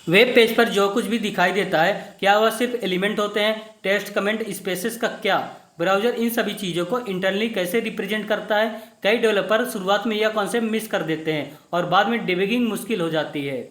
Web page पर जो कुछ भी दिखाई देता है, क्या वह सिर्फ एलिमेंट होते हैं? टेक्स्ट, कमेंट, स्पेसेस का क्या? ब्राउज़र इन सभी चीज़ों को इंटरनली कैसे रिप्रेजेंट करता है? कई डेवलपर शुरुआत में यह कॉन्सेप्ट मिस कर देते हैं और बाद में डिबगिंग मुश्किल हो जाती है।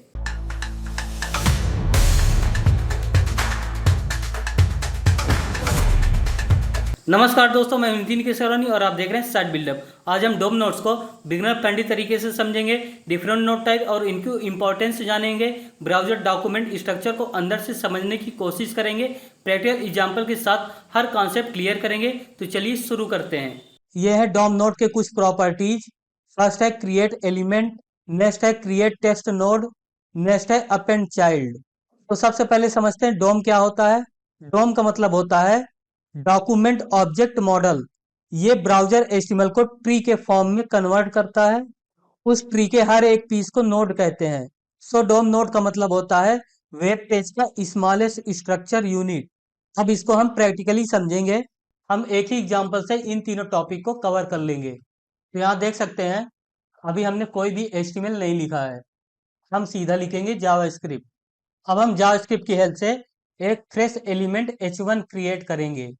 नमस्कार दोस्तों, मैं नितिन केसरानी और आप देख रहे हैं साइट बिल्डअप। आज हम डोम नोड्स को बिगनर फ्रेंडली तरीके से समझेंगे, डिफरेंट नोड टाइप और इनकी इंपॉर्टेंस जानेंगे, ब्राउजर डॉक्यूमेंट स्ट्रक्चर को अंदर से समझने की कोशिश करेंगे, प्रैक्टिकल एग्जाम्पल के साथ हर कॉन्सेप्ट क्लियर करेंगे। तो चलिए शुरू करते हैं। यह है डोम नोड के कुछ प्रॉपर्टीज। फर्स्ट है क्रिएट एलिमेंट, नेक्स्ट है क्रिएट टेक्स्ट नोड, नेक्स्ट है अपेंड चाइल्ड। तो सबसे पहले समझते हैं डोम क्या होता है। डोम का मतलब होता है डॉक्यूमेंट ऑब्जेक्ट मॉडल। ये ब्राउजर एचटीएमएल को ट्री के फॉर्म में कन्वर्ट करता है। उस ट्री के हर एक पीस को नोड कहते हैं। सो डोम नोड का मतलब होता है वेब पेज का स्मॉलेस्ट स्ट्रक्चर यूनिट। अब इसको हम प्रैक्टिकली समझेंगे। हम एक ही एग्जांपल से इन तीनों टॉपिक को कवर कर लेंगे। तो यहाँ देख सकते हैं, अभी हमने कोई भी एचटीएमएल नहीं लिखा है, हम सीधा लिखेंगे जावास्क्रिप्ट। अब हम जावास्क्रिप्ट की हेल्प से एक फ्रेश एलिमेंट h1 क्रिएट करेंगे,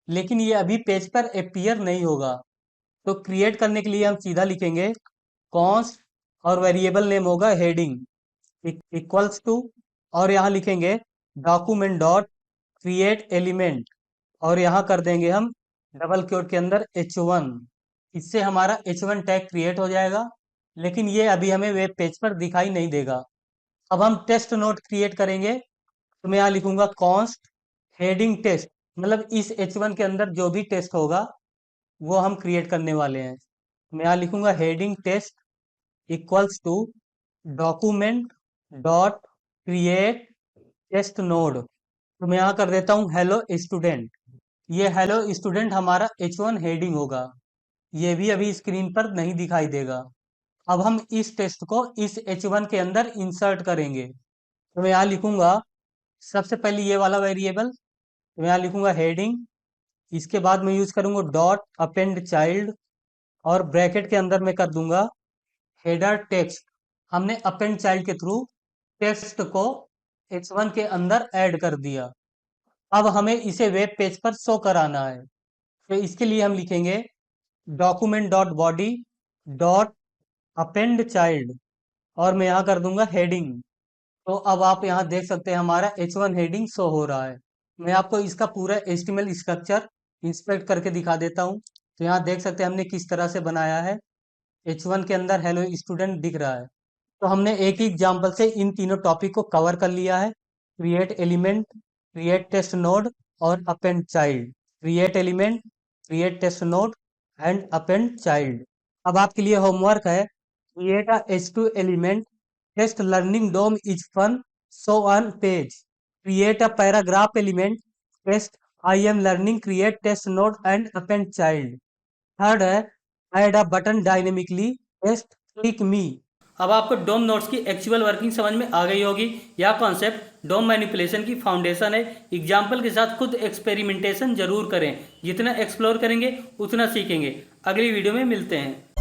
लेकिन ये अभी पेज पर अपीयर नहीं होगा। तो क्रिएट करने के लिए हम सीधा लिखेंगे कॉन्स्ट और वेरिएबल नेम होगा हेडिंग इक्वल्स टू, और यहाँ लिखेंगे डॉक्यूमेंट डॉट क्रिएट एलिमेंट, और यहाँ कर देंगे हम डबल क्योट के अंदर h1। इससे हमारा h1 टैग क्रिएट हो जाएगा, लेकिन ये अभी हमें वेब पेज पर दिखाई नहीं देगा। अब हम टेस्ट नोट क्रिएट करेंगे, तो मैं यहाँ लिखूंगा कॉन्स्ट हेडिंग टेस्ट, मतलब इस h1 के अंदर जो भी टेस्ट होगा वो हम क्रिएट करने वाले हैं। मैं यहाँ लिखूंगा heading text equals to document dot create text node. तो मैं यहाँ कर देता हूँ हेलो स्टूडेंट। ये हेलो स्टूडेंट हमारा h1 हेडिंग होगा, ये भी अभी स्क्रीन पर नहीं दिखाई देगा। अब हम इस टेस्ट को इस h1 के अंदर इंसर्ट करेंगे। तो मैं यहाँ लिखूंगा सबसे पहले ये वाला वेरिएबल, तो मैं यहाँ लिखूंगा हेडिंग, इसके बाद मैं यूज करूंगा डॉट अपेंड चाइल्ड, और ब्रैकेट के अंदर मैं कर दूंगा हेडर टेक्स्ट। हमने अपेंड चाइल्ड के थ्रू टेक्स्ट को h1 के अंदर ऐड कर दिया। अब हमें इसे वेब पेज पर शो कराना है, तो इसके लिए हम लिखेंगे document dot body dot append child, और मैं यहाँ कर दूंगा हेडिंग। तो अब आप यहाँ देख सकते हैं हमारा h1 हेडिंग शो हो रहा है। मैं आपको इसका पूरा HTML स्ट्रक्चर इंस्पेक्ट करके दिखा देता हूँ। तो यहाँ देख सकते हैं हमने किस तरह से बनाया है। h1 के अंदर हेलो स्टूडेंट दिख रहा है। तो हमने एक ही एग्जाम्पल से इन तीनों टॉपिक को कवर कर लिया है। Create element, create text node और append child. Create element, create text node and append child. अब आपके लिए होमवर्क है, create a h2 element, text learning DOM is fun, show on page. Create a paragraph element, text I am learning, create text node and append child. Third है add a button dynamically, text click me. अब आपको DOM nodes की actual working समझ में आ गई होगी। यह concept डोम manipulation की फाउंडेशन है। एग्जाम्पल के साथ खुद एक्सपेरिमेंटेशन जरूर करें। जितना एक्सप्लोर करेंगे उतना सीखेंगे। अगली वीडियो में मिलते हैं।